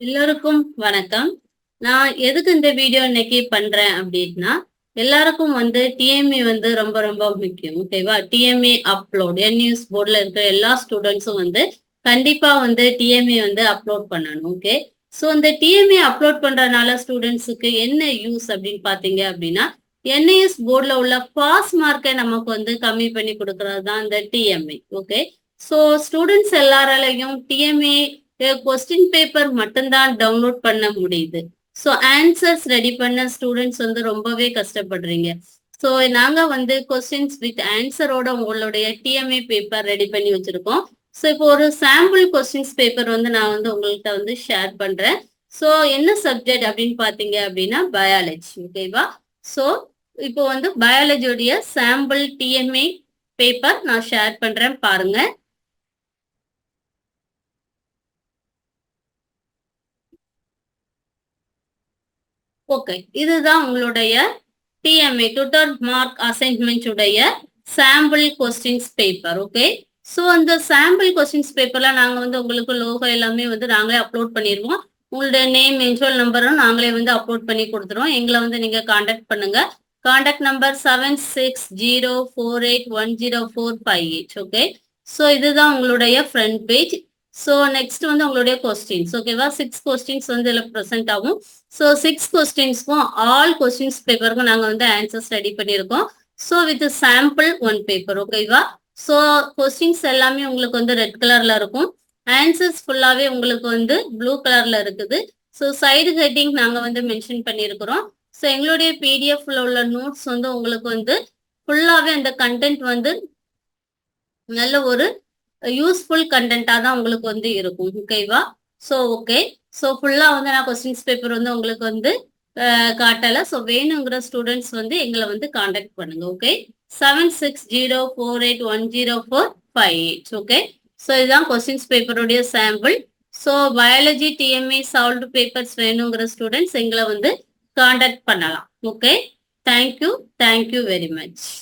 எல்லோருக்கும் வணக்கம். நான் எதுக்கு இந்த வீடியோ இன்னைக்கு பண்றேன் அப்படின்னா, எல்லாருக்கும் டிஎம்ஏ ரொம்ப ரொம்ப முக்கியம். ஓகேவா? டிஎம்ஏ அப்லோட் என்யூஎஸ் போர்ட்ல இருக்கிற எல்லா ஸ்டூடெண்ட்ஸும் கண்டிப்பா டிஎம்ஏ அப்லோட் பண்ணணும். ஓகே. ஸோ இந்த டிஎம்ஏ அப்லோட் பண்றதுனால ஸ்டூடெண்ட்ஸுக்கு என்ன யூஸ் அப்படின்னு பார்த்தீங்க அப்படின்னா, என்ஐஎஸ் போர்ட்ல உள்ள பாஸ் மார்க்கை நமக்கு கம்மி பண்ணி கொடுக்கறது தான் இந்த டிஎம்ஏ. ஓகே. ஸோ ஸ்டூடெண்ட்ஸ் எல்லாராலையும் டிஎம்ஏ கொஸ்டின் பேப்பர் மட்டும்தான் டவுன்லோட் பண்ண முடியுது. ஸோ ஆன்சர்ஸ் ரெடி பண்ண ஸ்டூடெண்ட்ஸ் ரொம்பவே கஷ்டப்படுறீங்க. ஸோ நாங்க கொஸ்டின்ஸ் வித் ஆன்சரோட உங்களுடைய டிஎம்ஏ பேப்பர் ரெடி பண்ணி வச்சிருக்கோம். ஸோ இப்போ ஒரு சாம்பிள் கொஸ்டின்ஸ் பேப்பர் நான் உங்கள்கிட்ட ஷேர் பண்றேன். ஸோ என்ன சப்ஜெக்ட் அப்படின்னு பார்த்தீங்க அப்படின்னா பயாலஜி. ஓகேவா? ஸோ இப்போ பயாலஜியோடைய சாம்பிள் டிஎம்ஏ பேப்பர் நான் ஷேர் பண்றேன், பாருங்க. ஓகே, இதுதான் உங்களுடைய டிஎம்ஏ டுட்டர் மார்க் அசைன்மெண்ட் உடைய sample questions paper. Okay. So அந்த சாம்பிள் கொஸ்டின்ஸ் பேப்பர்ல நாங்க உங்களுக்கு லோகோ எல்லாமே நாங்களே அப்லோட் பண்ணிடுவோம். உங்களுடைய நேம் மென்சுவல் நம்பரும் நாங்களே அப்லோட் பண்ணி கொடுத்துருவோம். எங்களை நீங்க காண்டாக்ட் பண்ணுங்க. Contact number 7604810458. ஓகே. ஸோ இதுதான் உங்களுடைய ஃப்ரண்ட் பேஜ். ஸோ நெக்ஸ்ட் உங்களுடைய கொஸ்டின்ஸ். ஓகேவா? 6 கொஸ்டின்ஸ் இதுல ப்ரெசென்ட் ஆகும். ஸோ 6 கொஸ்டின்ஸ்க்கும் ஆல் கொஸ்டின்ஸ் பேப்பருக்கும் நாங்கள் ஆன்சர்ஸ் ரெடி பண்ணியிருக்கோம். So with sample 1 paper. ஓகேவா? ஸோ கொஸ்டின்ஸ் எல்லாமே உங்களுக்கு ரெட் கலர்ல இருக்கும். ஆன்சர்ஸ் ஃபுல்லாவே உங்களுக்கு ப்ளூ கலர்ல இருக்குது. ஸோ சைடு ஹெட்டிங் நாங்கள் மென்ஷன் பண்ணியிருக்கிறோம். ஸோ எங்களுடைய பிடிஎஃப்ல உள்ள நோட்ஸ் உங்களுக்கு ஃபுல்லாவே அந்த கண்டென்ட் நல்ல ஒரு யூஸ்ஃபுல் கண்டென்ட்டா தான் உங்களுக்கு இருக்கும். ஓகேவா? So okay. ஸோ ஃபுல்லா நான் கொஸ்டின்ஸ் பேப்பர் உங்களுக்கு காட்டல. ஸோ வேணுங்கிற ஸ்டூடெண்ட்ஸ் எங்களை காண்டாக்ட் பண்ணுங்க. ஓகே. 7604810458. ஓகே. ஸோ இதுதான் கொஸ்டின்ஸ் பேப்பருடைய sample. So biology TMA solved papers வேணுங்கிற ஸ்டூடெண்ட்ஸ் எங்களை காண்டாக்ட் பண்ணலாம். ஓகே. Thank you very much.